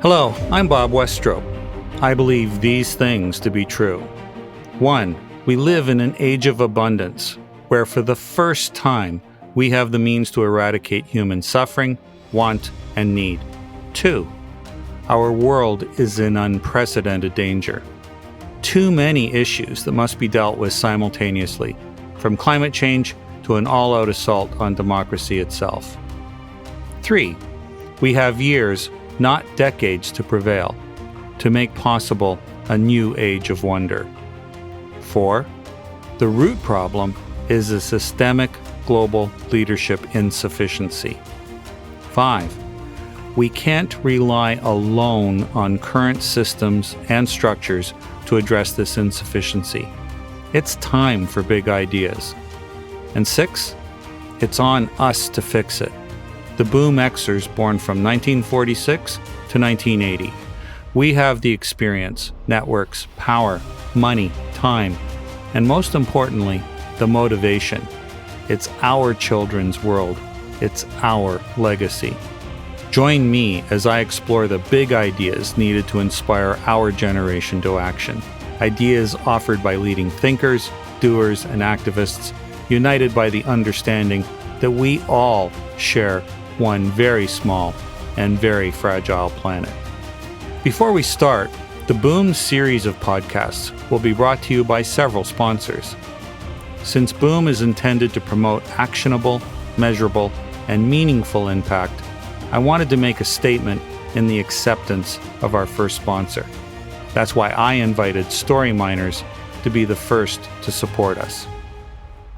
Hello, I'm Bob Westrope. I believe these things to be true. 1. We live in an age of abundance, where for the first time we have the means to eradicate human suffering, want, and need. 2. Our world is in unprecedented danger. Too many issues that must be dealt with simultaneously, from climate change to an all-out assault on democracy itself. 3. We have years, not decades, to prevail, to make possible a new age of wonder. 4. The root problem is a systemic global leadership insufficiency. 5. We can't rely alone on current systems and structures to address this insufficiency. It's time for big ideas. And 6. It's on us to fix it. The Boom Xers born from 1946 to 1980. We have the experience, networks, power, money, time, and most importantly, the motivation. It's our children's world. It's our legacy. Join me as I explore the big ideas needed to inspire our generation to action. Ideas offered by leading thinkers, doers, and activists, united by the understanding that we all share one very small and very fragile planet. Before we start, the Boom series of podcasts will be brought to you by several sponsors. Since Boom is intended to promote actionable, measurable, and meaningful impact, I wanted to make a statement in the acceptance of our first sponsor. That's why I invited Story Miners to be the first to support us.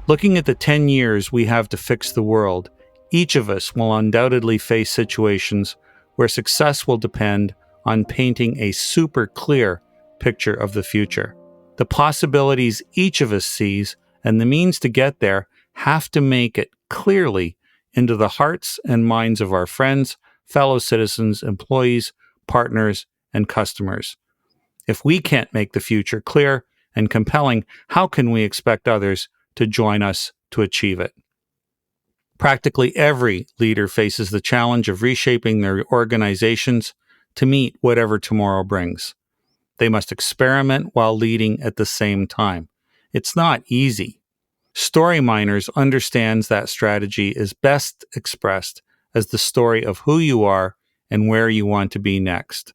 Looking at the 10 years we have to fix the world, each of us will undoubtedly face situations where success will depend on painting a super clear picture of the future. The possibilities each of us sees and the means to get there have to make it clearly into the hearts and minds of our friends, fellow citizens, employees, partners, and customers. If we can't make the future clear and compelling, how can we expect others to join us to achieve it? Practically every leader faces the challenge of reshaping their organizations to meet whatever tomorrow brings. They must experiment while leading at the same time. It's not easy. Story Miners understands that strategy is best expressed as the story of who you are and where you want to be next.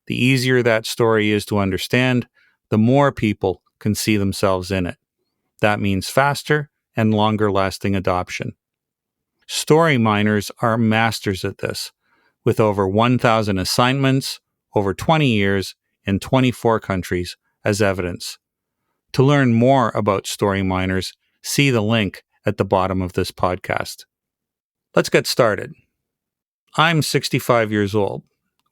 The easier that story is to understand, the more people can see themselves in it. That means faster and longer-lasting adoption. Story Miners are masters at this, with over 1,000 assignments, over 20 years, in 24 countries as evidence. To learn more about Story Miners, see the link at the bottom of this podcast. Let's get started. I'm 65 years old.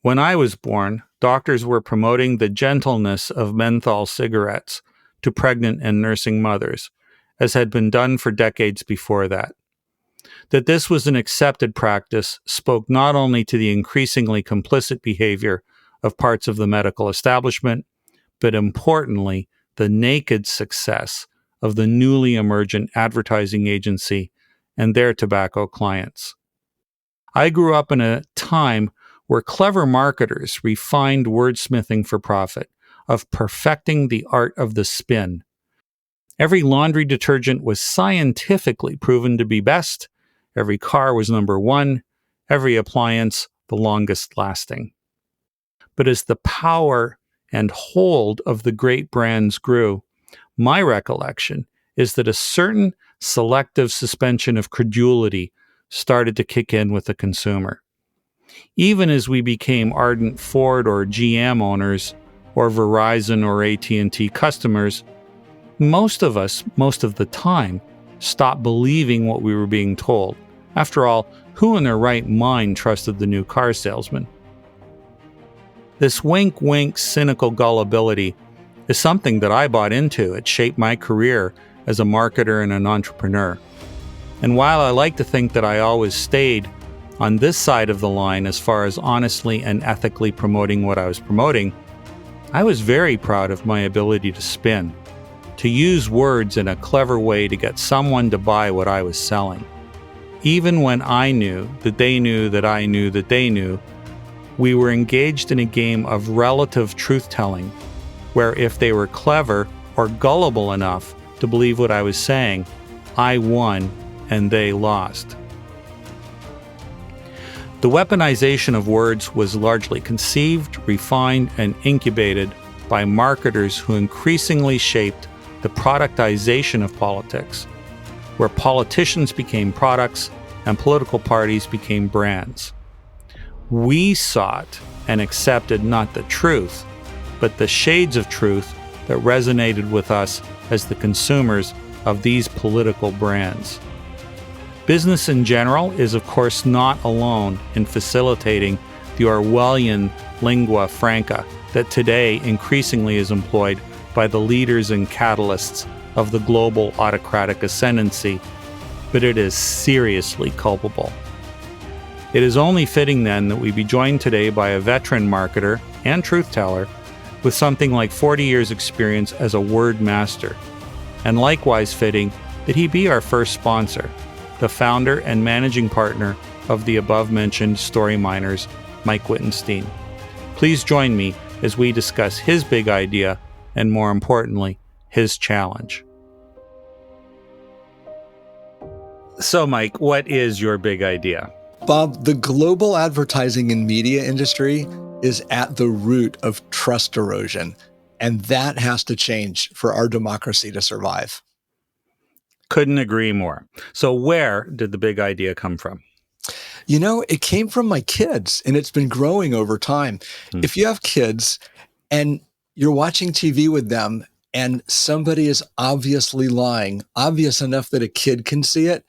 When I was born, doctors were promoting the gentleness of menthol cigarettes to pregnant and nursing mothers, as had been done for decades before that. That this was an accepted practice spoke not only to the increasingly complicit behavior of parts of the medical establishment, but importantly, the naked success of the newly emergent advertising agency and their tobacco clients. I grew up in a time where clever marketers refined wordsmithing for profit, of perfecting the art of the spin. Every laundry detergent was scientifically proven to be best. Every car was number one. Every appliance the longest lasting. But as the power and hold of the great brands grew, my recollection is that a certain selective suspension of credulity started to kick in with the consumer. Even as we became ardent Ford or GM owners, or Verizon or AT&T customers, most of us, most of the time, stopped believing what we were being told. After all, who in their right mind trusted the new car salesman? This wink-wink cynical gullibility is something that I bought into. It shaped my career as a marketer and an entrepreneur. And while I like to think that I always stayed on this side of the line as far as honestly and ethically promoting what I was promoting, I was very proud of my ability to spin, to use words in a clever way to get someone to buy what I was selling. Even when I knew that they knew that I knew that they knew We were engaged in a game of relative truth-telling, where if they were clever or gullible enough to believe what I was saying, I won and they lost. The weaponization of words was largely conceived, refined, and incubated by marketers who increasingly shaped the productization of politics, where politicians became products and political parties became brands. We sought and accepted not the truth, but the shades of truth that resonated with us as the consumers of these political brands. Business in general is, of course, not alone in facilitating the Orwellian lingua franca that today increasingly is employed by the leaders and catalysts of the global autocratic ascendancy, but it is seriously culpable. It is only fitting then that we be joined today by a veteran marketer and truth teller with something like 40 years' experience as a word master, and likewise fitting that he be our first sponsor, the founder and managing partner of the above-mentioned Story Miners, Mike Wittenstein. Please join me as we discuss his big idea and, more importantly, his challenge. So, Mike, what is your big idea? Bob, the global advertising and media industry is at the root of trust erosion, and that has to change for our democracy to survive. Couldn't agree more. So where did the big idea come from? You know, it came from my kids, and it's been growing over time. If you have kids and you're watching TV with them and somebody is obviously lying, obvious enough that a kid can see it,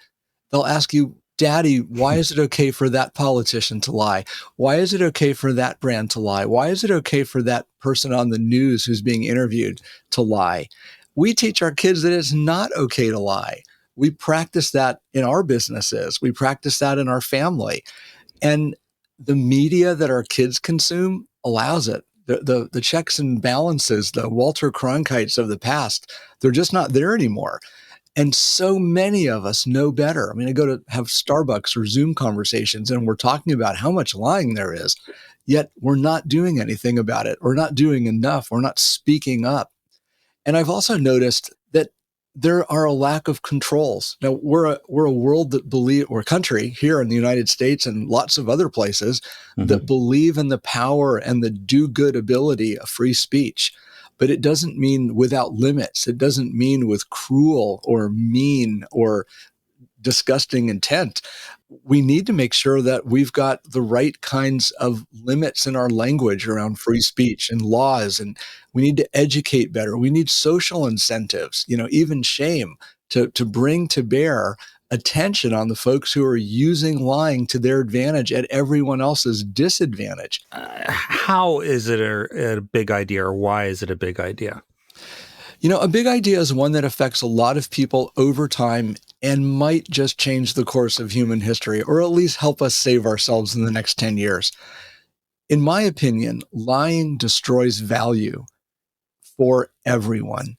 they'll ask you, Daddy, why is it okay for that politician to lie? Why is it okay for that brand to lie? Why is it okay for that person on the news who's being interviewed to lie? We teach our kids that it's not okay to lie. We practice that in our businesses. We practice that in our family. And the media that our kids consume allows it. The checks and balances, the Walter Cronkites of the past, they're just not there anymore. And so many of us know better. I mean, I go to have Starbucks or Zoom conversations and we're talking about how much lying there is, yet we're not doing anything about it. We're not doing enough. We're not speaking up. And I've also noticed that there are a lack of controls. Now, we're a world that we're a country here in the United States and lots of other places that believe in the power and the do-good ability of free speech. But it doesn't mean without limits. It doesn't mean with cruel or mean or disgusting intent. We need to make sure that we've got the right kinds of limits in our language around free speech and laws, and we need to educate better. We need social incentives, even shame to bring to bear attention on the folks who are using lying to their advantage at everyone else's disadvantage. How is it a big idea, or why is it a big idea? A big idea is one that affects a lot of people over time and might just change the course of human history, or at least help us save ourselves in the next 10 years. In my opinion, lying destroys value for everyone.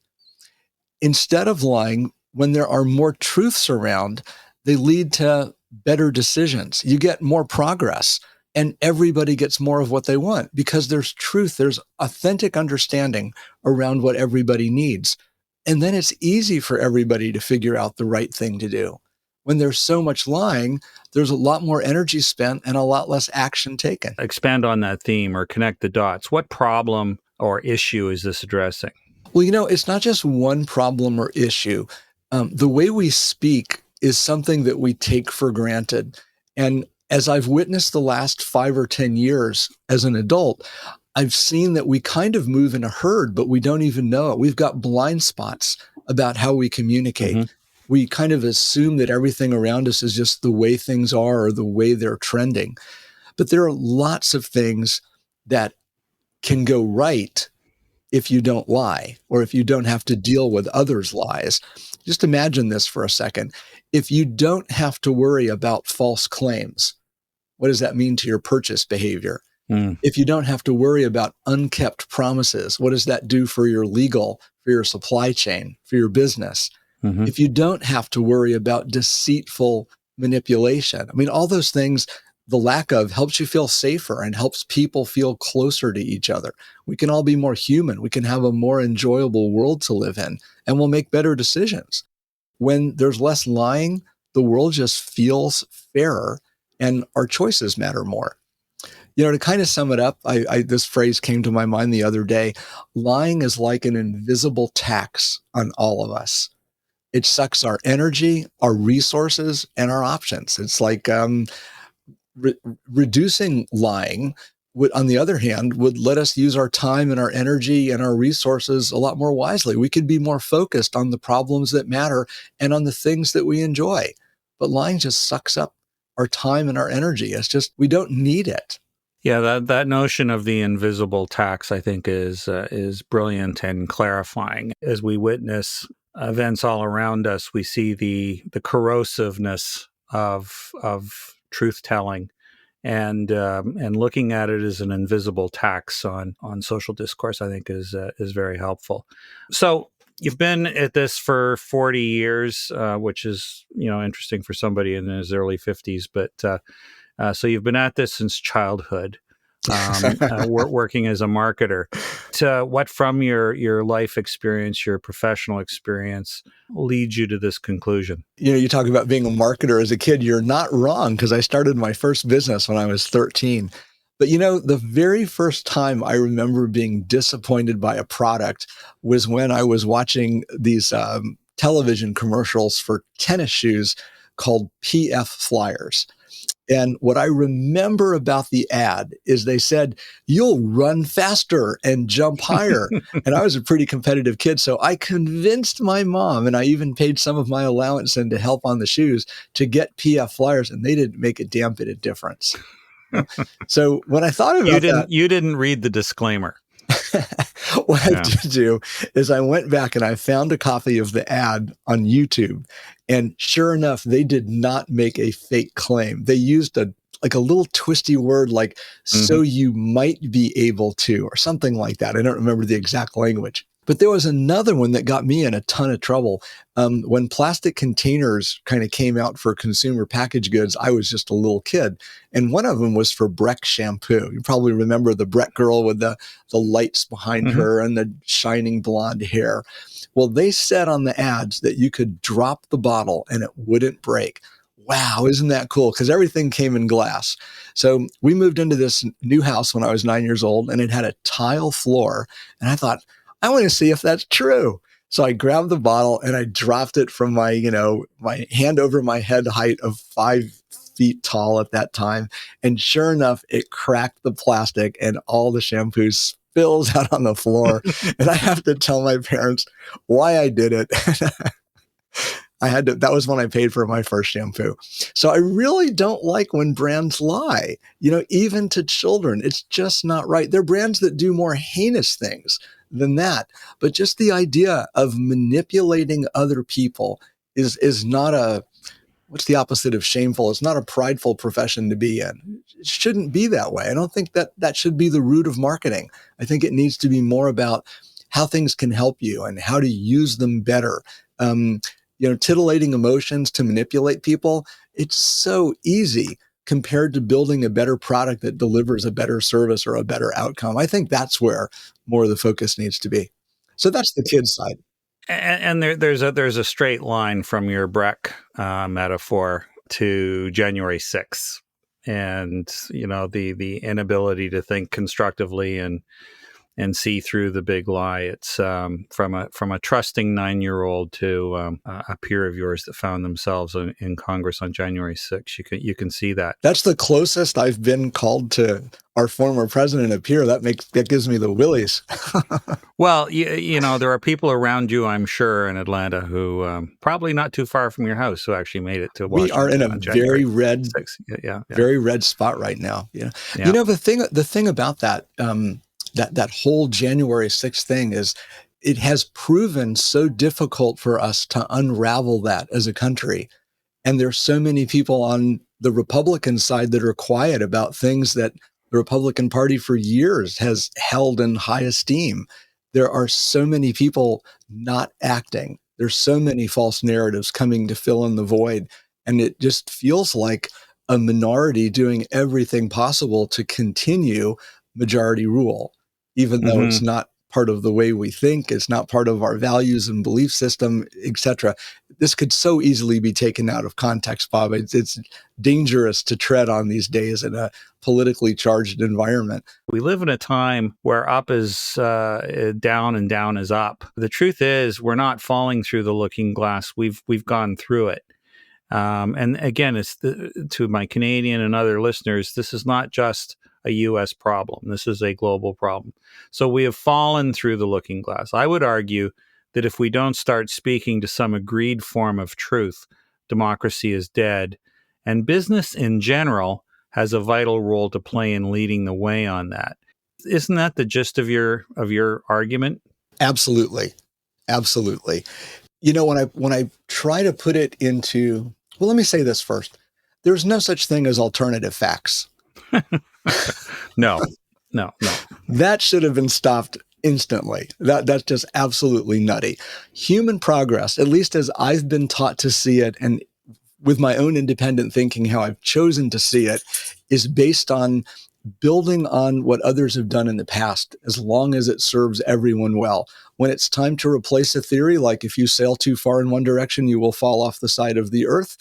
Instead of lying, when there are more truths around, they lead to better decisions. You get more progress, and everybody gets more of what they want because there's truth, there's authentic understanding around what everybody needs. And then it's easy for everybody to figure out the right thing to do. When there's so much lying, there's a lot more energy spent and a lot less action taken. Expand on that theme or connect the dots. What problem or issue is this addressing? Well, it's not just one problem or issue. The way we speak is something that we take for granted. And as I've witnessed the last 5 or 10 years as an adult, I've seen that we kind of move in a herd, but we don't even know it. We've got blind spots about how we communicate. We kind of assume that everything around us is just the way things are or the way they're trending. But there are lots of things that can go right if you don't lie, or if you don't have to deal with others' lies. Just imagine this for a second. If you don't have to worry about false claims, what does that mean to your purchase behavior? If you don't have to worry about unkept promises, what does that do for your legal, for your supply chain, for your business? If you don't have to worry about deceitful manipulation, all those things, the lack of helps you feel safer and helps people feel closer to each other. We can all be more human. We can have a more enjoyable world to live in, and we'll make better decisions. When there's less lying, the world just feels fairer and our choices matter more. To kind of sum it up, this phrase came to my mind the other day. Lying is like an invisible tax on all of us. It sucks our energy, our resources, and our options. It's like reducing lying would, on the other hand, would let us use our time and our energy and our resources a lot more wisely. We could be more focused on the problems that matter and on the things that we enjoy. But lying just sucks up our time and our energy. It's just, we don't need it. Yeah, that notion of the invisible tax, I think, is brilliant and clarifying. As we witness events all around us, we see the corrosiveness of truth telling, and looking at it as an invisible tax on social discourse, I think, is very helpful. So you've been at this for 40 years, which is interesting for somebody in his early 50s, but. So you've been at this since childhood, working as a marketer. What from your life experience, your professional experience, leads you to this conclusion? You talk about being a marketer as a kid. You're not wrong, because I started my first business when I was 13. But the very first time I remember being disappointed by a product was when I was watching these television commercials for tennis shoes called PF Flyers. And what I remember about the ad is they said, "You'll run faster and jump higher." And I was a pretty competitive kid. So I convinced my mom, and I even paid some of my allowance in to help on the shoes, to get PF Flyers, and they didn't make a damn bit of difference. So when I thought about you didn't read the disclaimer. What I did do is I went back and I found a copy of the ad on YouTube. And sure enough, they did not make a fake claim. They used a little twisty word like, "so you might be able to," or something like that. I don't remember the exact language. But there was another one that got me in a ton of trouble. When plastic containers kind of came out for consumer packaged goods, I was just a little kid. And one of them was for Breck shampoo. You probably remember the Breck girl with the lights behind her and the shining blonde hair. Well, they said on the ads that you could drop the bottle and it wouldn't break. Wow, isn't that cool? Because everything came in glass. So we moved into this new house when I was 9 years old, and it had a tile floor. And I thought, I want to see if that's true. So I grabbed the bottle and I dropped it from my hand over my head height of 5 feet tall at that time. And sure enough, it cracked the plastic and all the shampoo spills out on the floor. And I have to tell my parents why I did it. That was when I paid for my first shampoo. So I really don't like when brands lie, even to children. It's just not right. There are brands that do more heinous things than that. But just the idea of manipulating other people is not what's the opposite of shameful? It's not a prideful profession to be in. It shouldn't be that way. I don't think that should be the root of marketing. I think it needs to be more about how things can help you and how to use them better. Titillating emotions to manipulate people, it's so easy compared to building a better product that delivers a better service or a better outcome. I think that's where more of the focus needs to be. So that's the kid side. And there's a straight line from your Breck metaphor to January 6th, and the inability to think constructively and see through the big lie. It's from a trusting 9-year-old to a peer of yours that found themselves in Congress on January 6th. You can see that. That's the closest I've been called to our former president, a peer. That gives me the willies. Well, there are people around you, I'm sure, in Atlanta who probably not too far from your house who actually made it to Washington. We are in a very red, very red spot right now. Yeah. The thing about that. That whole January 6th thing is it has proven so difficult for us to unravel that as a country. And there's so many people on the Republican side that are quiet about things that the Republican Party for years has held in high esteem. There are so many people not acting. There's so many false narratives coming to fill in the void. And it just feels like a minority doing everything possible to continue majority rule, even though it's not part of the way we think, it's not part of our values and belief system, etc. This could so easily be taken out of context, Bob. It's dangerous to tread on these days in a politically charged environment. We live in a time where up is down and down is up. The truth is, we're not falling through the looking glass. We've gone through it. And again, to my Canadian and other listeners, this is not just a U.S. problem. This is a global problem. So we have fallen through the looking glass. I would argue that if we don't start speaking to some agreed form of truth, democracy is dead. And business in general has a vital role to play in leading the way on that. Isn't that the gist of your argument? Absolutely. Absolutely. You know, when I try to put it into, well, let me say this first. There's no such thing as alternative facts. No. That should have been stopped instantly. That's just absolutely nutty. Human progress, at least as I've been taught to see it, and with my own independent thinking, how I've chosen to see it, is based on building on what others have done in the past, as long as it serves everyone well. When it's time to replace a theory, like if you sail too far in one direction, you will fall off the side of the earth,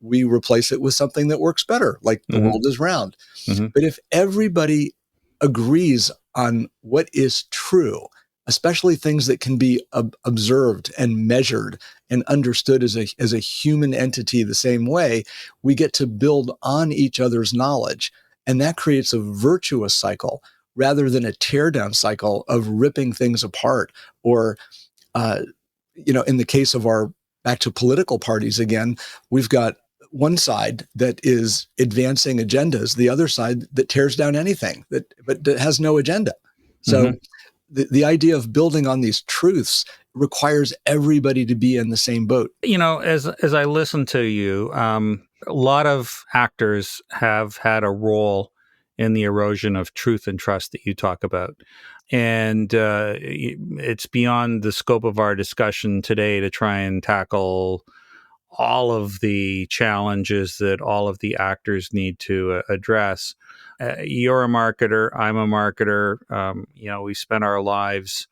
we replace it with something that works better, like the world is round. But if everybody agrees on what is true, especially things that can be observed and measured and understood as a human entity the same way, we get to build on each other's knowledge. And that creates a virtuous cycle rather than a tear down cycle of ripping things apart. Or, in the case of back to political parties again, we've got one side that is advancing agendas, the other side that tears down anything, but that has no agenda. So the idea of building on these truths requires everybody to be in the same boat. You know, as I listen to you, a lot of actors have had a role in the erosion of truth and trust that you talk about. And it's beyond the scope of our discussion today to try and tackle all of the challenges that all of the actors need to address. You're a marketer. I'm a marketer. We spend our lives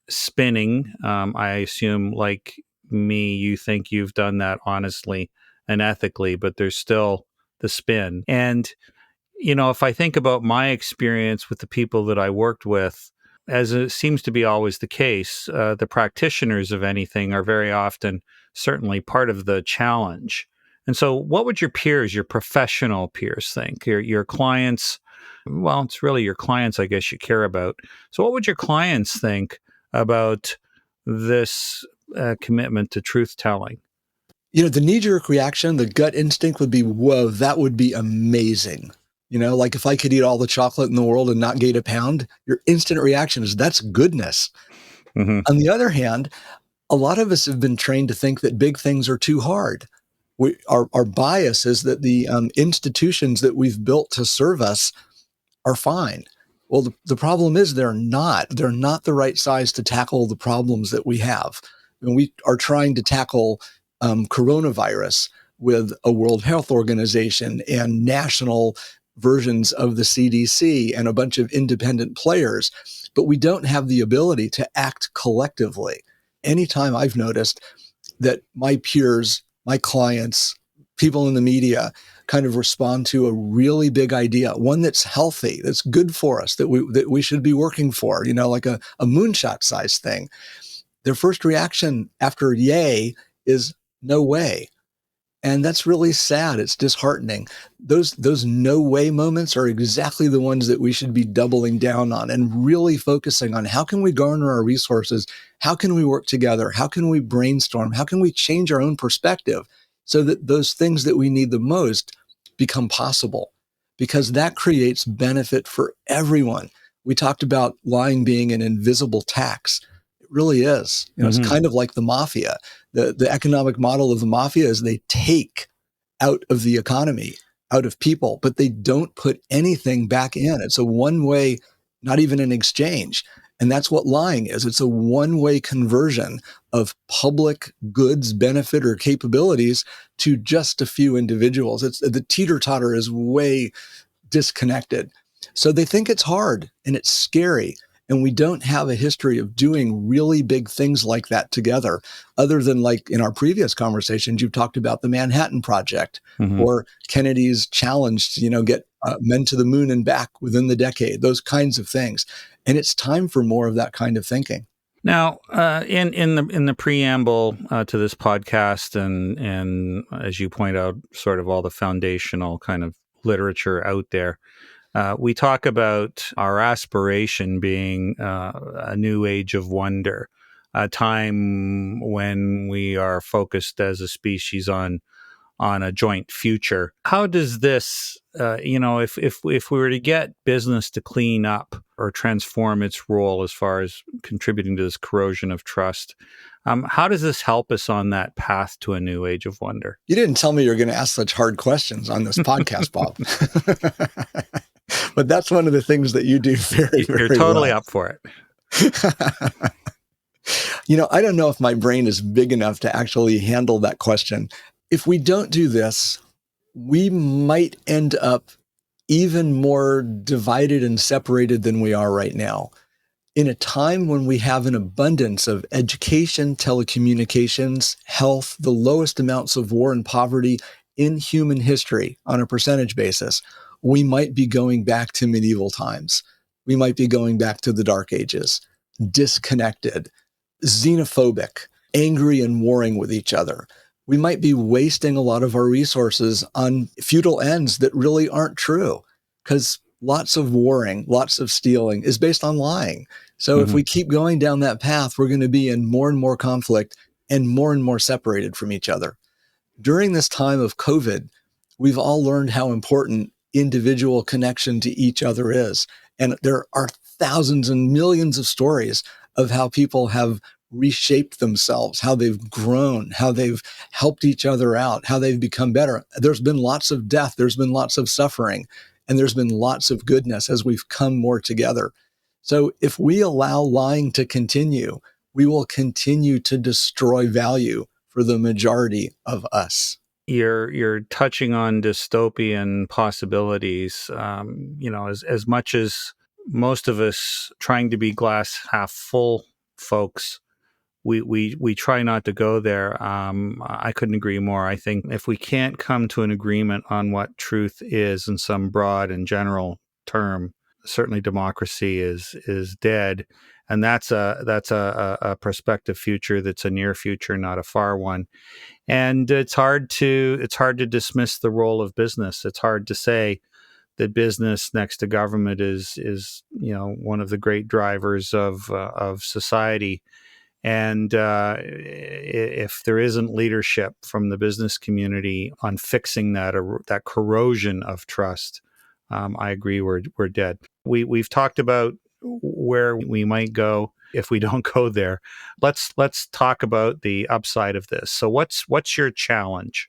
spinning. I assume, like me, you think you've done that honestly and ethically, but there's still the spin. And, if I think about my experience with the people that I worked with, as it seems to be always the case, the practitioners of anything are very often certainly part of the challenge. And so what would your peers, your professional peers think? Your clients, well, it's really your clients, I guess, you care about. So what would your clients think about this commitment to truth-telling? The knee-jerk reaction, the gut instinct would be, whoa, that would be amazing. Like if I could eat all the chocolate in the world and not gain a pound, your instant reaction is, that's goodness. On the other hand, a lot of us have been trained to think that big things are too hard. Our bias is that the institutions that we've built to serve us are fine. Well, the problem is they're not. They're not the right size to tackle the problems that we have. And we are trying to tackle coronavirus with a World Health Organization and national versions of the CDC and a bunch of independent players, but we don't have the ability to act collectively. Anytime I've noticed that my peers, my clients, people in the media kind of respond to a really big idea, one that's healthy, that's good for us, that we should be working for, like a moonshot size thing. Their first reaction after yay is no way. And that's really sad. It's disheartening. Those no way moments are exactly the ones that we should be doubling down on and really focusing on. How can we garner our resources? How can we work together? How can we brainstorm? How can we change our own perspective so that those things that we need the most become possible? Because that creates benefit for everyone. We talked about lying being an invisible tax. It really is. It's kind of like the mafia. The economic model of the mafia is they take out of the economy, out of people, but they don't put anything back in. It's a one-way, not even an exchange. And that's what lying is. It's a one-way conversion of public goods, benefit, or capabilities to just a few individuals. It's the teeter-totter is way disconnected. So they think it's hard and it's scary. And we don't have a history of doing really big things like that together, other than like in our previous conversations, you've talked about the Manhattan Project or Kennedy's challenge to, get men to the moon and back within the decade, those kinds of things. And it's time for more of that kind of thinking. Now, in the preamble to this podcast, and as you point out, sort of all the foundational kind of literature out there, we talk about our aspiration being a new age of wonder, a time when we are focused as a species on a joint future. How does this, if we were to get business to clean up or transform its role as far as contributing to this corrosion of trust, how does this help us on that path to a new age of wonder? You didn't tell me you were going to ask such hard questions on this podcast, Bob. But that's one of the things that you do very, very You're totally well. up for it. I don't know if my brain is big enough to actually handle that question. If we don't do this, we might end up even more divided and separated than we are right now. In a time when we have an abundance of education, telecommunications, health, the lowest amounts of war and poverty in human history on a percentage basis, we might be going back to medieval times. We might be going back to the Dark Ages, disconnected, xenophobic, angry and warring with each other. We might be wasting a lot of our resources on futile ends that really aren't true, because lots of warring, lots of stealing is based on lying. So if we keep going down that path, we're going to be in more and more conflict and more separated from each other. During this time of COVID, we've all learned how important individual connection to each other is. And there are thousands and millions of stories of how people have reshaped themselves, how they've grown, how they've helped each other out, how they've become better. There's been lots of death, there's been lots of suffering, and there's been lots of goodness as we've come more together. So if we allow lying to continue, we will continue to destroy value for the majority of us. You're touching on dystopian possibilities. As much as most of us trying to be glass half full folks, we try not to go there. I couldn't agree more. I think if we can't come to an agreement on what truth is in some broad and general term, certainly democracy is dead, and that's a prospective future that's a near future, not a far one. And it's hard to dismiss the role of business. It's hard to say that business next to government is one of the great drivers of society. And if there isn't leadership from the business community on fixing that corrosion of trust, I agree we're dead. We've talked about where we might go if we don't go there. Let's talk about the upside of this. So what's your challenge?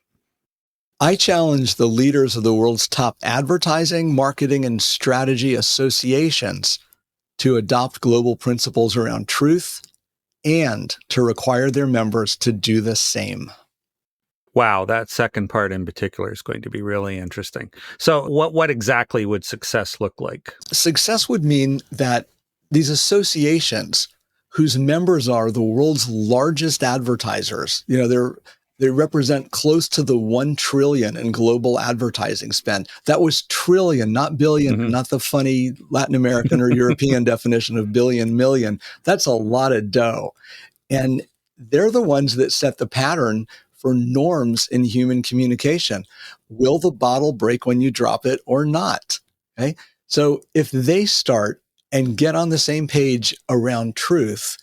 I challenge the leaders of the world's top advertising, marketing, and strategy associations to adopt global principles around truth and to require their members to do the same. Wow, that second part in particular is going to be really interesting. So what exactly would success look like? Success would mean that these associations whose members are the world's largest advertisers, they represent close to the 1 trillion in global advertising spend. That was trillion, not billion, not the funny Latin American or European definition of billion, million. That's a lot of dough. And they're the ones that set the pattern for norms in human communication. Will the bottle break when you drop it or not? Okay. So if they start and get on the same page around truth,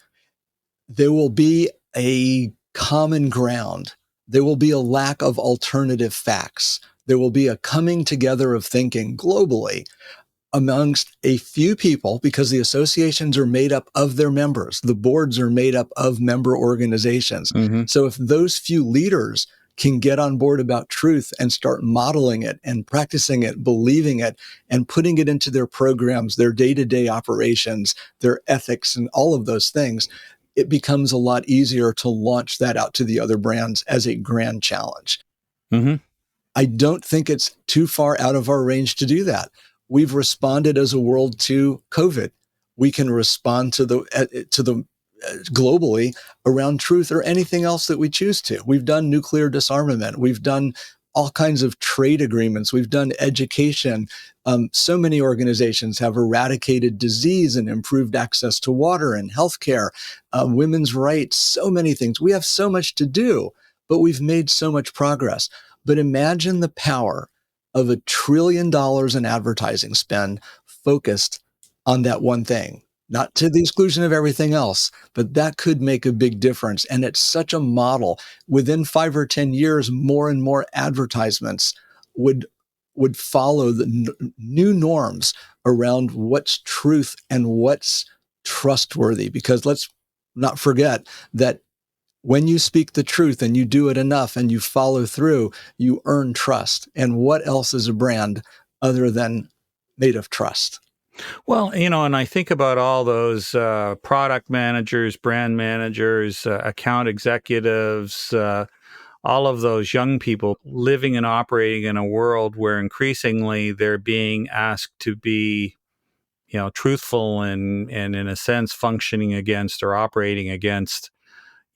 there will be a common ground. There will be a lack of alternative facts. There will be a coming together of thinking globally amongst a few people, because the associations are made up of their members. The boards are made up of member organizations. So if those few leaders can get on board about truth and start modeling it and practicing it, believing it, and putting it into their programs, their day-to-day operations, their ethics, and all of those things, it becomes a lot easier to launch that out to the other brands as a grand challenge. Mm-hmm. I don't think it's too far out of our range to do that. We've responded as a world to COVID. We can respond to the globally around truth or anything else that we choose to. We've done nuclear disarmament. We've done all kinds of trade agreements. We've done education. So many organizations have eradicated disease and improved access to water and healthcare, women's rights, so many things. We have so much to do, but we've made so much progress. But imagine the power of $1 trillion in advertising spend focused on that one thing, not to the exclusion of everything else, but that could make a big difference. And it's such a model. Within 5 or 10 years, more and more advertisements would follow the new norms around what's truth and what's trustworthy. Because let's not forget that when you speak the truth and you do it enough and you follow through, you earn trust. And what else is a brand other than made of trust? Well, and I think about all those product managers, brand managers, account executives, all of those young people living and operating in a world where increasingly they're being asked to be, truthful and in a sense functioning against or operating against,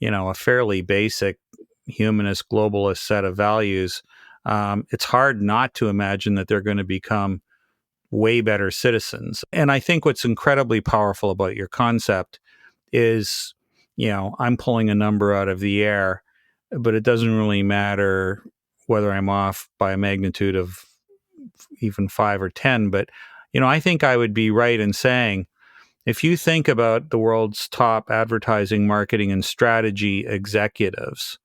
a fairly basic humanist globalist set of values. It's hard not to imagine that they're going to become way better citizens. And I think what's incredibly powerful about your concept is, I'm pulling a number out of the air, but it doesn't really matter whether I'm off by a magnitude of even 5 or 10. But, I think I would be right in saying, if you think about the world's top advertising, marketing, and strategy executives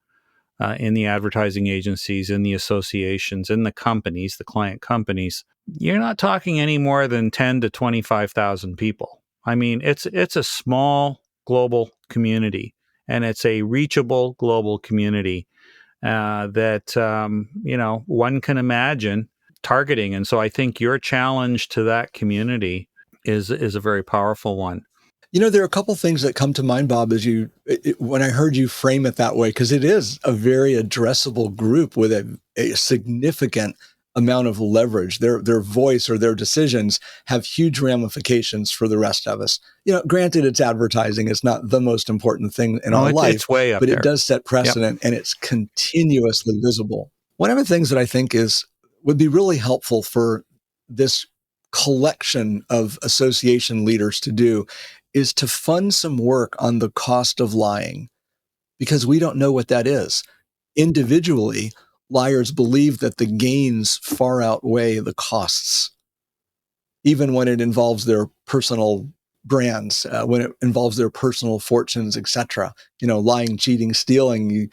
in the advertising agencies, in the associations, in the companies, the client companies, you're not talking any more than 10 to 25,000 people. I mean, it's a small global community, and it's a reachable global community that one can imagine targeting. And so I think your challenge to that community is a very powerful one. There are a couple things that come to mind, Bob, as when I heard you frame it that way, because it is a very addressable group with a significant amount of leverage. Their voice or their decisions have huge ramifications for the rest of us. Granted, it's advertising. It's not the most important thing in our life, it's way up but there. It does set precedent, and it's continuously visible. One of the things that I think would be really helpful for this collection of association leaders to do is to fund some work on the cost of lying, because we don't know what that is. Individually, liars believe that the gains far outweigh the costs, even when it involves their personal brands, when it involves their personal fortunes, etc. Lying, cheating, stealing.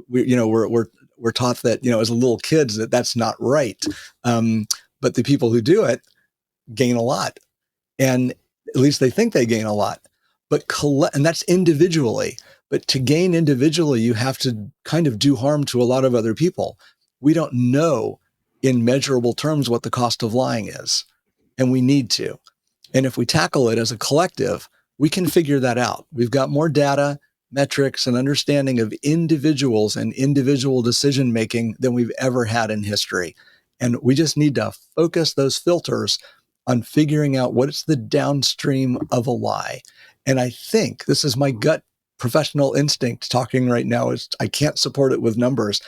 We're taught that as little kids that's not right, but the people who do it gain a lot, and at least they think they gain a lot. But and that's individually. But to gain individually, you have to kind of do harm to a lot of other people. We don't know in measurable terms what the cost of lying is, and we need to. And if we tackle it as a collective, we can figure that out. We've got more data, metrics, and understanding of individuals and individual decision-making than we've ever had in history. And we just need to focus those filters on figuring out what is the downstream of a lie. And I think this is my gut professional instinct talking right now. Is I can't support it with numbers,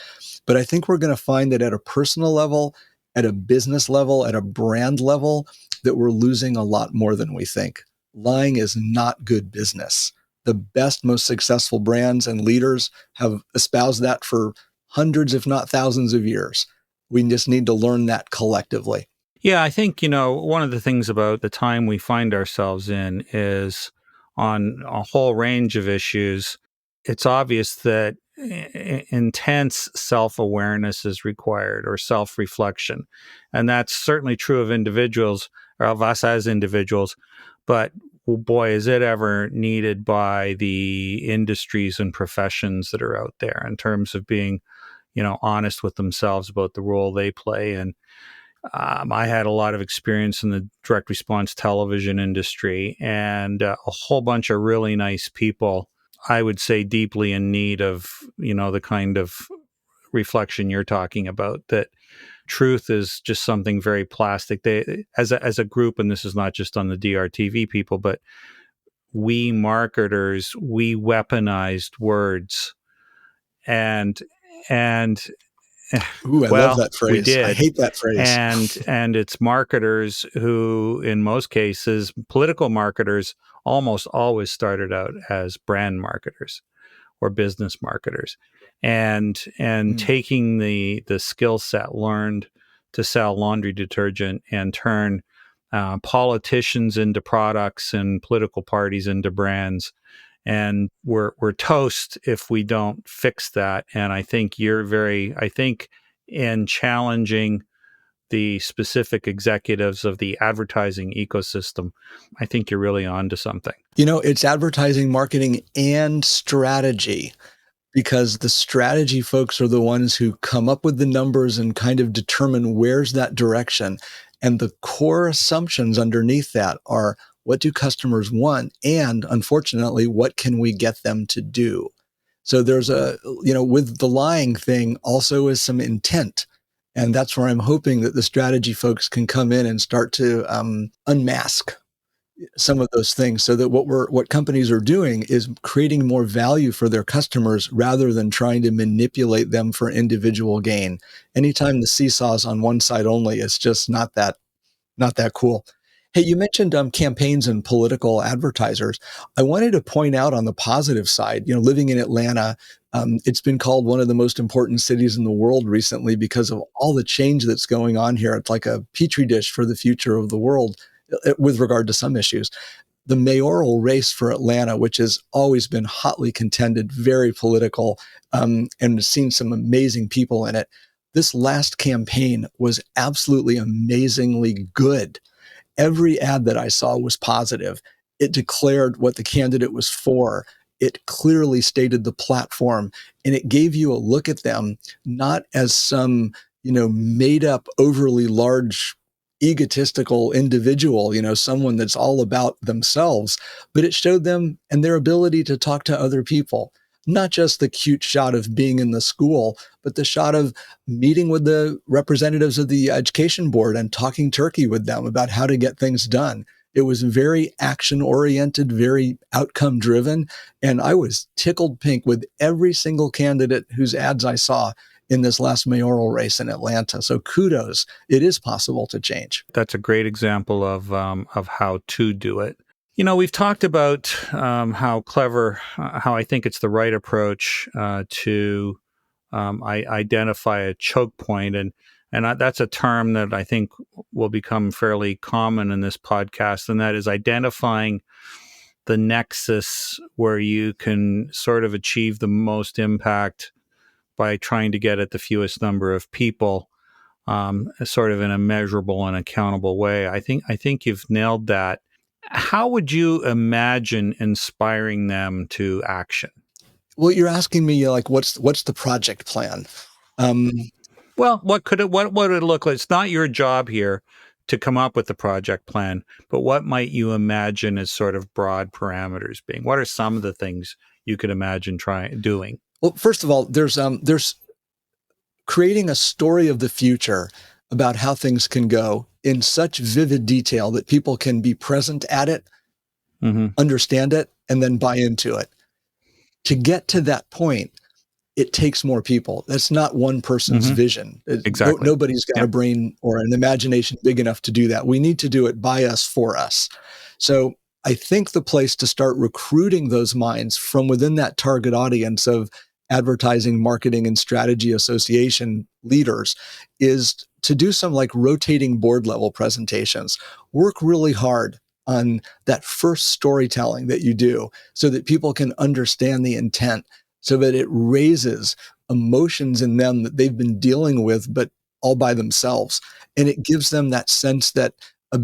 but I think we're going to find that at a personal level, at a business level, at a brand level, that we're losing a lot more than we think. Lying is not good business. The best, most successful brands and leaders have espoused that for hundreds, if not thousands of years. We just need to learn that collectively. Yeah, I think, one of the things about the time we find ourselves in is on a whole range of issues, it's obvious that intense self-awareness is required, or self-reflection. And that's certainly true of individuals, or of us as individuals. But boy, is it ever needed by the industries and professions that are out there in terms of being honest with themselves about the role they play. And I had a lot of experience in the direct response television industry, and a whole bunch of really nice people, I would say deeply in need of, the kind of reflection you're talking about, that truth is just something very plastic. They, as a group, and this is not just on the DRTV people, but we marketers, we weaponized words, and and Ooh, I love well, that we phrase. I did. hate that phrase. And it's marketers who, in most cases, political marketers, almost always started out as brand marketers or business marketers, and Mm. taking the skill set learned to sell laundry detergent and turn politicians into products and political parties into brands. And we're toast if we don't fix that. And I think in challenging the specific executives of the advertising ecosystem, I think you're really onto something. It's advertising, marketing, and strategy, because the strategy folks are the ones who come up with the numbers and kind of determine where's that direction. And the core assumptions underneath that are, what do customers want? And unfortunately, what can we get them to do? So there's with the lying thing also is some intent. And that's where I'm hoping that the strategy folks can come in and start to unmask some of those things, so that what companies are doing is creating more value for their customers rather than trying to manipulate them for individual gain. Anytime the seesaw's on one side only, it's just not that cool. Hey, you mentioned campaigns and political advertisers. I wanted to point out on the positive side, living in Atlanta, it's been called one of the most important cities in the world recently because of all the change that's going on here. It's like a petri dish for the future of the world with regard to some issues. The mayoral race for Atlanta, which has always been hotly contended, very political, and seen some amazing people in it. This last campaign was absolutely amazingly good. Every ad that I saw was positive. It declared what the candidate was for. It clearly stated the platform, and it gave you a look at them not as some, made up, overly large, egotistical individual, someone that's all about themselves, but it showed them and their ability to talk to other people. Not just the cute shot of being in the school, but the shot of meeting with the representatives of the education board and talking turkey with them about how to get things done. It was very action oriented, very outcome driven. And I was tickled pink with every single candidate whose ads I saw in this last mayoral race in Atlanta. So kudos. It is possible to change. That's a great example of how to do it. We've talked about how clever, how I think it's the right approach to identify a choke point, and that's a term that I think will become fairly common in this podcast, and that is identifying the nexus where you can sort of achieve the most impact by trying to get at the fewest number of people, sort of in a measurable and accountable way. I think you've nailed that. How would you imagine inspiring them to action? Well, you're asking me like, what's the project plan? Um, Well, what would it look like? It's not your job here to come up with the project plan, but what might you imagine as sort of broad parameters being? What are some of the things you could imagine doing? well, first of all, there's creating a story of the future about how things can go in such vivid detail that people can be present at it, Mm-hmm. understand it, and then buy into it. To get to that point, it takes more people. That's not one person's Mm-hmm. vision. Exactly. Nobody's got a Yep. brain or an imagination big enough to do that. We need to do it by us, for us. So I think the place to start recruiting those minds from within that target audience of advertising, marketing, and strategy association leaders is to do some like rotating board level presentations. Work really hard on that first storytelling that you do so that people can understand the intent, so that it raises emotions in them that they've been dealing with, but all by themselves. And it gives them that sense that a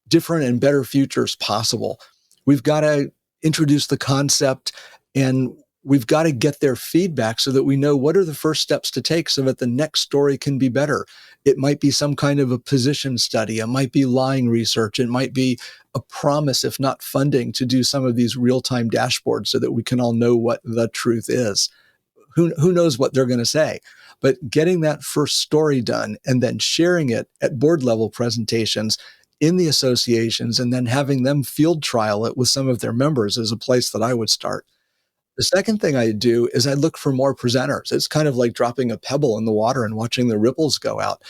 different and better future is possible. We've got to introduce the concept, and we've got to get their feedback so that we know what are the first steps to take so that the next story can be better. It might be some kind of a position study. It might be lying research. It might be a promise, if not funding, to do some of these real-time dashboards so that we can all know what the truth is. Who knows what they're going to say? But getting that first story done and then sharing it at board level presentations in the associations and then having them field trial it with some of their members is a place that I would start. The second thing I do is I look for more presenters. It's kind of like dropping a pebble in the water and watching the ripples go out.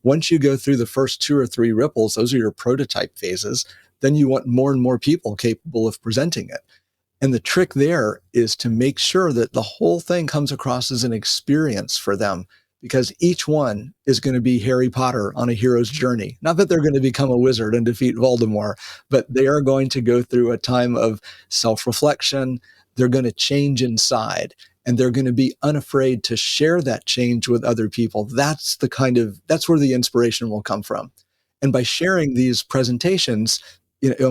Once you go through the first 2 or 3 ripples, those are your prototype phases. Then you want more and more people capable of presenting it. And the trick there is to make sure that the whole thing comes across as an experience for them, because each one is going to be Harry Potter on a hero's journey. Not that they're going to become a wizard and defeat Voldemort, but they are going to go through a time of self-reflection. They're going to change inside, and they're going to be unafraid to share that change with other people. That's where the inspiration will come from. And by sharing these presentations,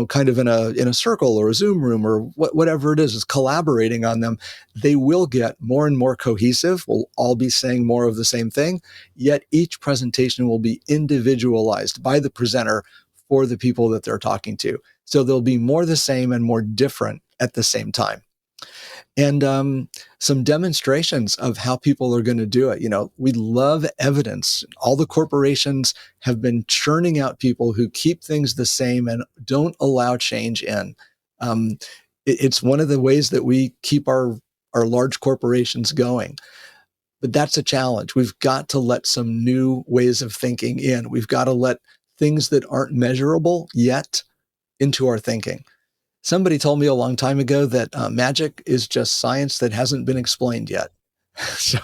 kind of in a circle or a Zoom room or whatever it is collaborating on them, they will get more and more cohesive. We'll all be saying more of the same thing, yet each presentation will be individualized by the presenter for the people that they're talking to. So they'll be more the same and more different at the same time. And some demonstrations of how people are going to do it. We love evidence. All the corporations have been churning out people who keep things the same and don't allow change in. It's one of the ways that we keep our large corporations going. But that's a challenge. We've got to let some new ways of thinking in. We've got to let things that aren't measurable yet into our thinking. Somebody told me a long time ago that magic is just science that hasn't been explained yet. So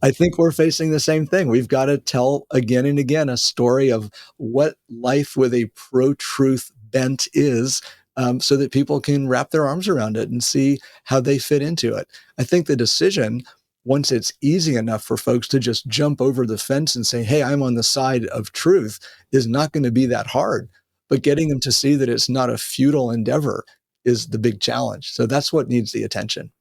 I think we're facing the same thing. We've got to tell again and again a story of what life with a pro-truth bent is, so that people can wrap their arms around it and see how they fit into it. I think the decision, once it's easy enough for folks to just jump over the fence and say, hey, I'm on the side of truth, is not going to be that hard. But getting them to see that it's not a futile endeavor is the big challenge. So that's what needs the attention.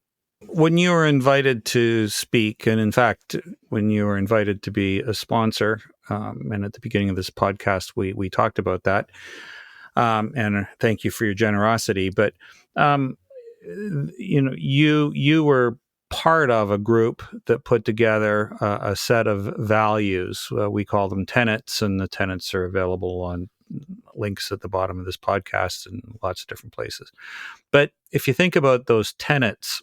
When you were invited to speak, and in fact, when you were invited to be a sponsor, and at the beginning of this podcast, we talked about that. And thank you for your generosity. But you were part of a group that put together a set of values. We call them tenets, and the tenets are available on links at the bottom of this podcast and lots of different places. But if you think about those tenets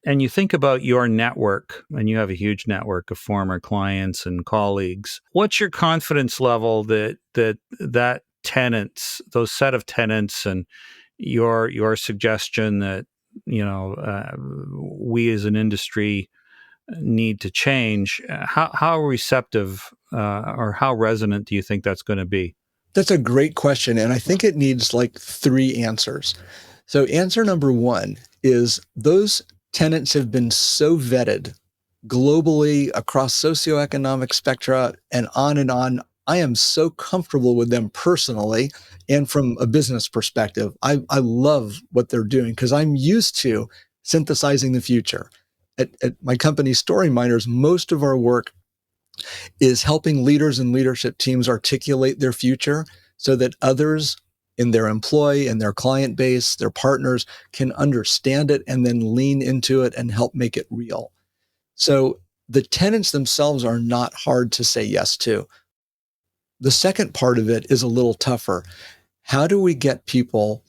and you think about your network, and you have a huge network of former clients and colleagues, what's your confidence level that tenets, those set of tenets, and your suggestion that we as an industry need to change, how receptive or how resonant do you think that's going to be? That's a great question. And I think it needs like 3 answers. So answer number 1 is those tenets have been so vetted globally across socioeconomic spectra and on and on. I am so comfortable with them personally and from a business perspective. I love what they're doing because I'm used to synthesizing the future. At my company, Story Miners, most of our work is helping leaders and leadership teams articulate their future so that others in their employee and their client base, their partners, can understand it and then lean into it and help make it real. So the tenets themselves are not hard to say yes to. The second part of it is a little tougher. How do we get people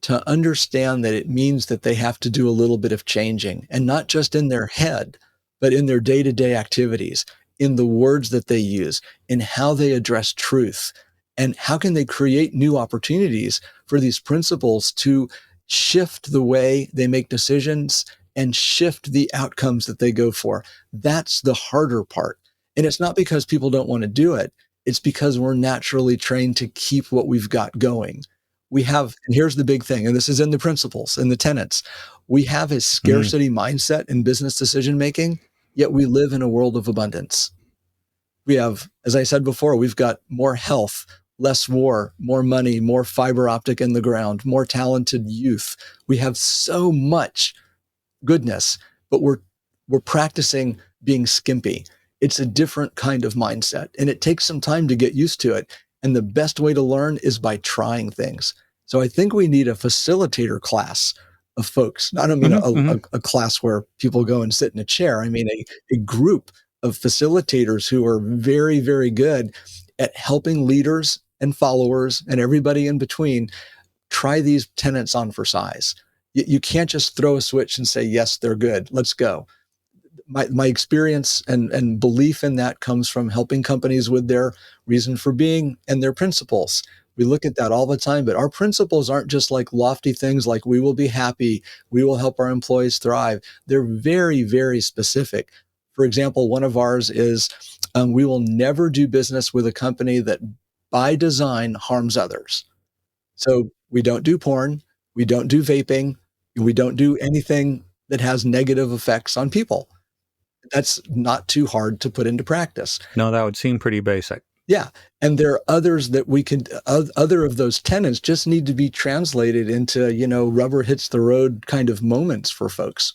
to understand that it means that they have to do a little bit of changing, and not just in their head, but in their day-to-day activities, in the words that they use, in how they address truth, and how can they create new opportunities for these principles to shift the way they make decisions and shift the outcomes that they go for. That's the harder part. And it's not because people don't want to do it. It's because we're naturally trained to keep what we've got going. We have, and here's the big thing, and this is in the principles and the tenets, we have a scarcity mindset in business decision making, yet we live in a world of abundance. We have, as I said before, we've got more health, less war, more money, more fiber optic in the ground, more talented youth. We have so much goodness, but we're practicing being skimpy. It's a different kind of mindset, and it takes some time to get used to it. And the best way to learn is by trying things. So I think we need a facilitator class of folks. I don't mean Hmm. Hmm. a class where people go and sit in a chair. I mean a group of facilitators who are very, very good at helping leaders and followers and everybody in between try these tenets on for size. You can't just throw a switch and say, yes, they're good. Let's go. My experience and belief in that comes from helping companies with their reason for being and their principles. We look at that all the time, but our principles aren't just like lofty things like we will be happy, we will help our employees thrive. They're very, very specific. For example, one of ours is we will never do business with a company that by design harms others. So we don't do porn, we don't do vaping, we don't do anything that has negative effects on people. That's not too hard to put into practice. No, that would seem pretty basic. Yeah. And there are others that we can, other of those tenets just need to be translated into, rubber hits the road kind of moments for folks.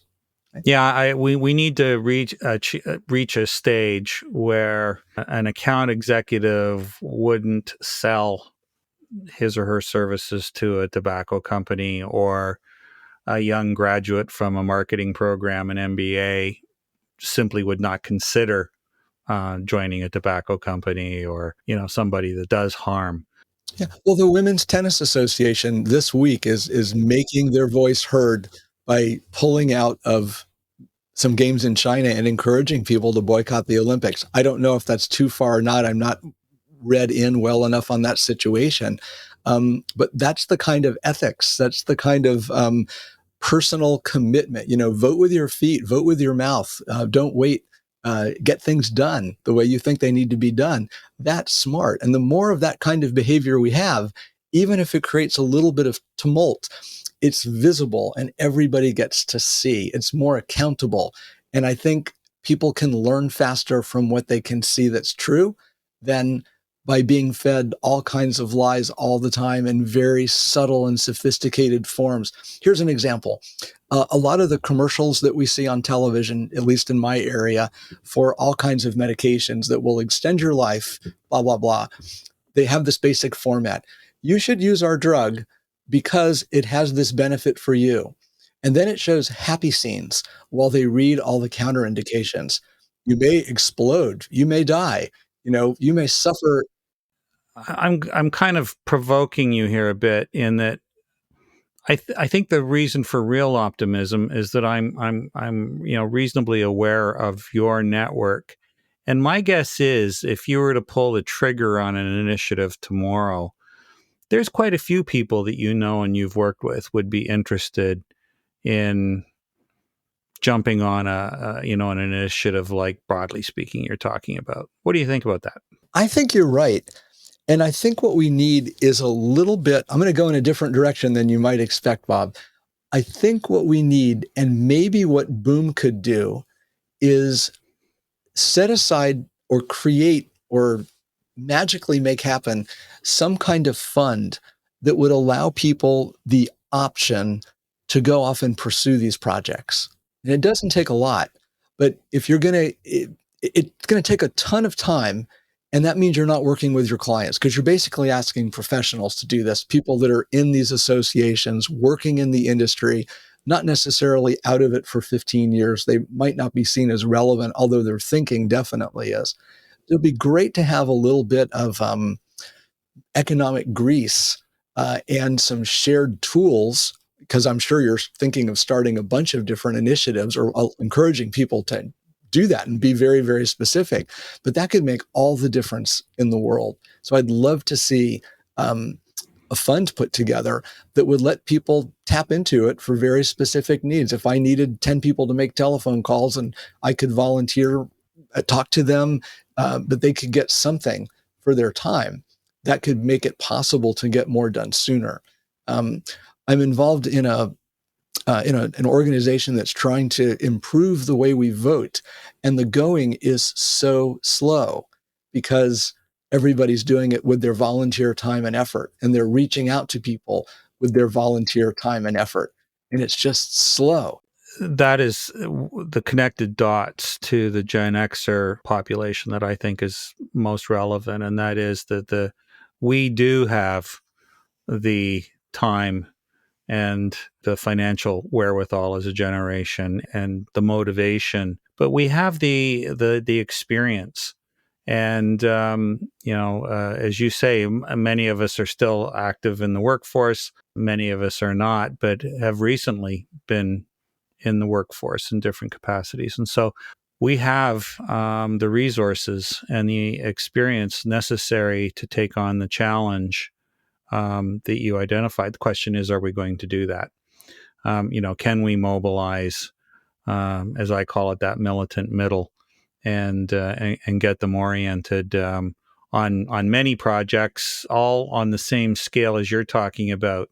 Yeah, we need to reach a stage where an account executive wouldn't sell his or her services to a tobacco company, or a young graduate from a marketing program, an MBA, simply would not consider joining a tobacco company, or somebody that does harm. Yeah. Well, the Women's Tennis Association this week is making their voice heard by pulling out of some games in China and encouraging people to boycott the Olympics. I don't know if that's too far or not. I'm not read in well enough on that situation. But that's the kind of ethics. That's the kind of personal commitment. Vote with your feet, vote with your mouth. Don't wait. Get things done the way you think they need to be done. That's smart. And the more of that kind of behavior we have, even if it creates a little bit of tumult, it's visible and everybody gets to see. It's more accountable. And I think people can learn faster from what they can see that's true than by being fed all kinds of lies all the time in very subtle and sophisticated forms. Here's an example. A lot of the commercials that we see on television, at least in my area, for all kinds of medications that will extend your life, blah, blah, blah, they have this basic format. You should use our drug because it has this benefit for you. And then it shows happy scenes while they read all the counterindications. You may explode. You may die. You may suffer. I'm kind of provoking you here a bit, in that I think the reason for real optimism is that I'm reasonably aware of your network, and my guess is if you were to pull the trigger on an initiative tomorrow, there's quite a few people that and you've worked with would be interested in jumping on an initiative like, broadly speaking, you're talking about. What do you think about that? I think you're right. And I think what we need is a little bit, I'm going to go in a different direction than you might expect, Bob. I think what we need, and maybe what Boom could do, is set aside or create or magically make happen some kind of fund that would allow people the option to go off and pursue these projects. And it doesn't take a lot, but if you're going to, it's going to take a ton of time. And that means you're not working with your clients because you're basically asking professionals to do this, people that are in these associations, working in the industry, not necessarily out of it for 15 years. They might not be seen as relevant, although their thinking definitely is. It would be great to have a little bit of economic grease and some shared tools, because I'm sure you're thinking of starting a bunch of different initiatives or encouraging people to do that and be very, very specific. But that could make all the difference in the world. So I'd love to see a fund put together that would let people tap into it for very specific needs. If I needed 10 people to make telephone calls and I could volunteer, talk to them, but they could get something for their time, that could make it possible to get more done sooner. I'm involved in an organization that's trying to improve the way we vote, and the going is so slow because everybody's doing it with their volunteer time and effort, and they're reaching out to people with their volunteer time and effort, and it's just slow. that is the connected dots to the Gen Xer population that I think is most relevant, and that is that we do have the time and the financial wherewithal as a generation and the motivation, but we have the experience. And as you say, many of us are still active in the workforce. Many of us are not, but have recently been in the workforce in different capacities. And so we have the resources and the experience necessary to take on the challenge that you identified. The question is, are we going to do that? Can we mobilize, as I call it, that militant middle, and get them oriented on many projects, all on the same scale as you're talking about.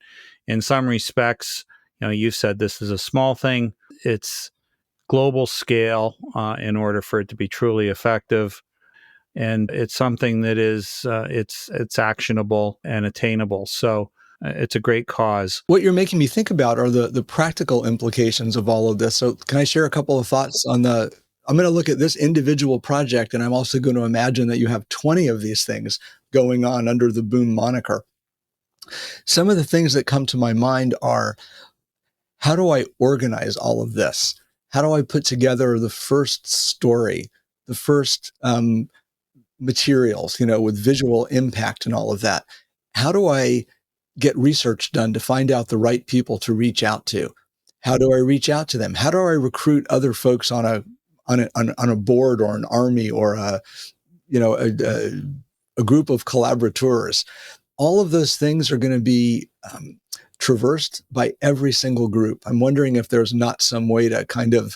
In some respects, you've said this is a small thing. It's global scale in order for it to be truly effective. And it's something that is it's actionable and attainable. So it's a great cause. What you're making me think about are the practical implications of all of this. So can I share a couple of thoughts on I'm going to look at this individual project, and I'm also going to imagine that you have 20 of these things going on under the Boom moniker. Some of the things that come to my mind are, how do I organize all of this? How do I put together the first story, the first materials, with visual impact and all of that? How do I get research done to find out the right people to reach out to? How do I reach out to them? How do I recruit other folks on a board or an army or a group of collaborators? All of those things are going to be traversed by every single group. I'm wondering if there's not some way to kind of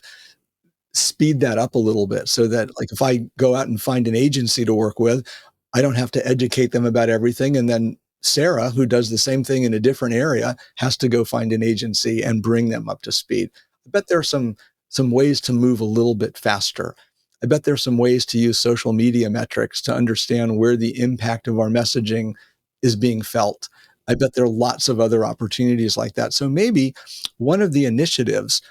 speed that up a little bit, so that, like, if I go out and find an agency to work with, I don't have to educate them about everything. And then Sarah, who does the same thing in a different area, has to go find an agency and bring them up to speed. I bet there are some ways to move a little bit faster. I bet there's some ways to use social media metrics to understand where the impact of our messaging is being felt. I bet there are lots of other opportunities like that. So maybe one of the initiatives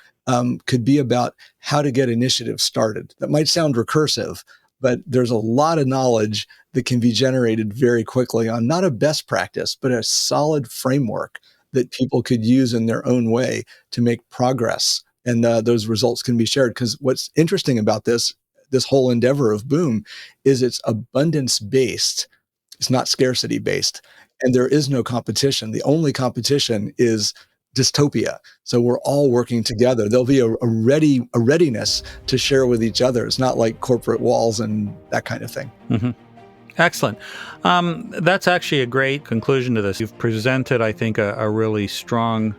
could be about how to get initiatives started. That might sound recursive, but there's a lot of knowledge that can be generated very quickly on not a best practice, but a solid framework that people could use in their own way to make progress. And those results can be shared. Because what's interesting about this whole endeavor of Boom is it's abundance-based. It's not scarcity-based. And there is no competition. The only competition is dystopia. So we're all working together. There'll be a readiness to share with each other. It's not like corporate walls and that kind of thing. Mm-hmm. Excellent. That's actually a great conclusion to this. You've presented, I think, a really strong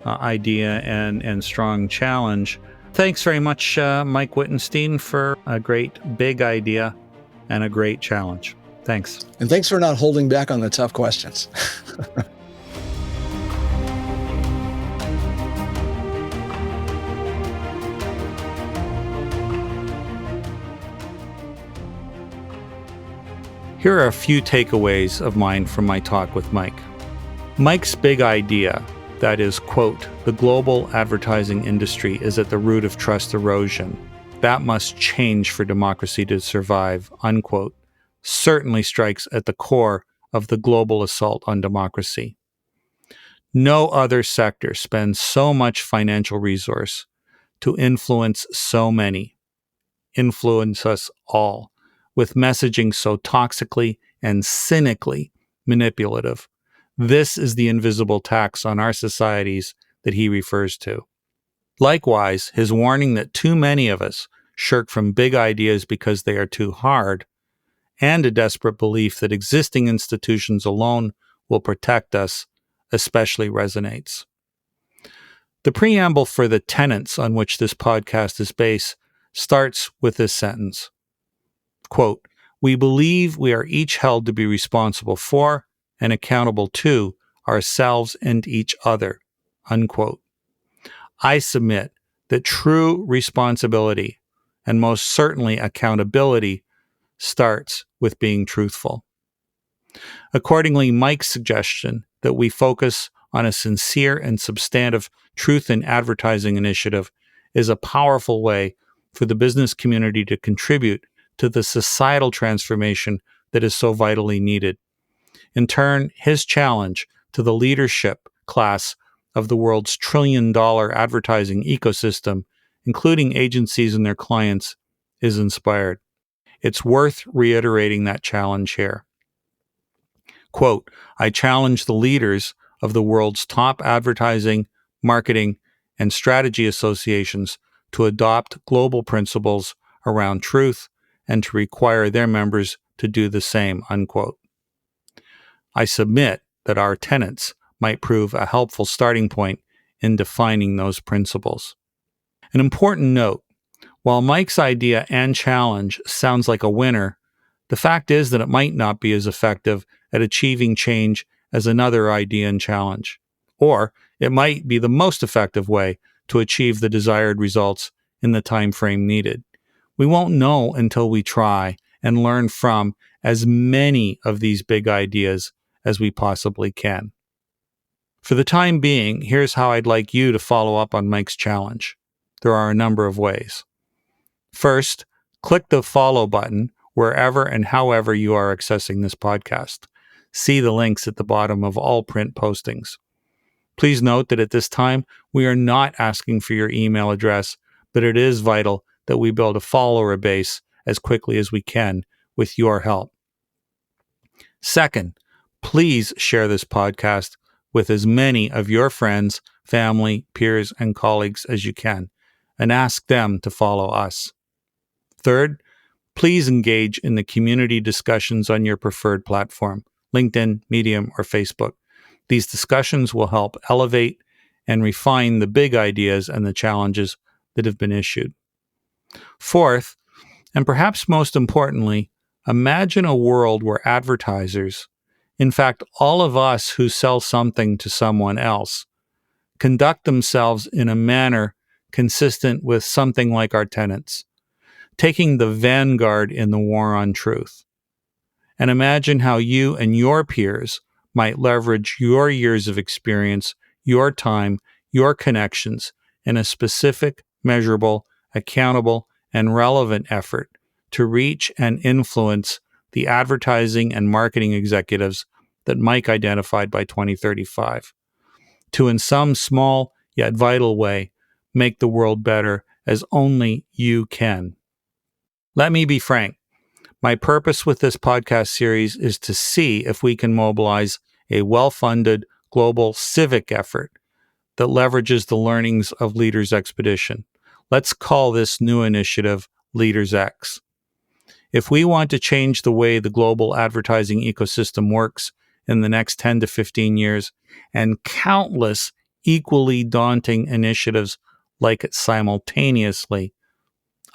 idea and strong challenge. Thanks very much, Mike Wittenstein, for a great big idea and a great challenge. Thanks. And thanks for not holding back on the tough questions. Here are a few takeaways of mine from my talk with Mike. Mike's big idea, that is, quote, the global advertising industry is at the root of trust erosion. That must change for democracy to survive, unquote, certainly strikes at the core of the global assault on democracy. No other sector spends so much financial resource to influence so many, influence us all, with messaging so toxically and cynically manipulative. This is the invisible tax on our societies that he refers to. Likewise, his warning that too many of us shirk from big ideas because they are too hard, and a desperate belief that existing institutions alone will protect us, especially resonates. The preamble for the tenets on which this podcast is based starts with this sentence. Quote, we believe we are each held to be responsible for and accountable to ourselves and each other, unquote. I submit that true responsibility, and most certainly accountability, starts with being truthful. Accordingly, Mike's suggestion that we focus on a sincere and substantive truth in advertising initiative is a powerful way for the business community to contribute to the societal transformation that is so vitally needed. In turn, his challenge to the leadership class of the world's trillion-dollar advertising ecosystem, including agencies and their clients, is inspired. It's worth reiterating that challenge here. Quote, I challenge the leaders of the world's top advertising, marketing, and strategy associations to adopt global principles around truth and to require their members to do the same, unquote. I submit that our tenets might prove a helpful starting point in defining those principles. An important note, while Mike's idea and challenge sounds like a winner, the fact is that it might not be as effective at achieving change as another idea and challenge. Or it might be the most effective way to achieve the desired results in the time frame needed. We won't know until we try and learn from as many of these big ideas as we possibly can. For the time being, here's how I'd like you to follow up on Mike's challenge. There are a number of ways. First, click the follow button wherever and however you are accessing this podcast. See the links at the bottom of all print postings. Please note that at this time, we are not asking for your email address, but it is vital that we build a follower base as quickly as we can with your help. Second, please share this podcast with as many of your friends, family, peers, and colleagues as you can, and ask them to follow us. Third, please engage in the community discussions on your preferred platform, LinkedIn, Medium, or Facebook. These discussions will help elevate and refine the big ideas and the challenges that have been issued. Fourth, and perhaps most importantly, imagine a world where advertisers, in fact, all of us who sell something to someone else, conduct themselves in a manner consistent with something like our tenets, taking the vanguard in the war on truth. And imagine how you and your peers might leverage your years of experience, your time, your connections in a specific, measurable, accountable, and relevant effort to reach and influence the advertising and marketing executives that Mike identified by 2035, to in some small yet vital way make the world better as only you can. Let me be frank. My purpose with this podcast series is to see if we can mobilize a well-funded global civic effort that leverages the learnings of Leaders Expedition. Let's call this new initiative Leaders X. If we want to change the way the global advertising ecosystem works in the next 10 to 15 years, and countless equally daunting initiatives like it simultaneously,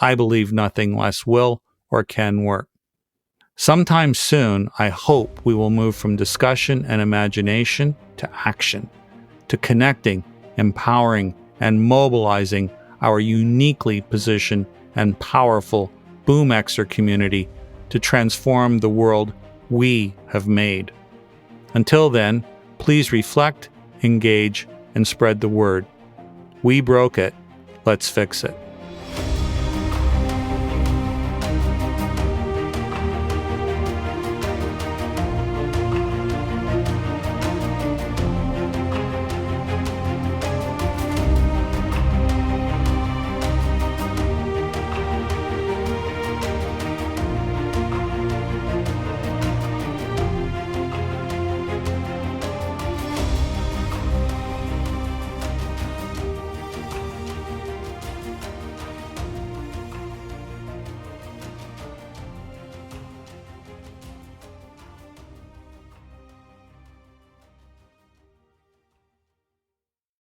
I believe nothing less will or can work. Sometime soon, I hope we will move from discussion and imagination to action, to connecting, empowering, and mobilizing our uniquely positioned and powerful BoomXer community to transform the world we have made. Until then, please reflect, engage, and spread the word. We broke it. Let's fix it.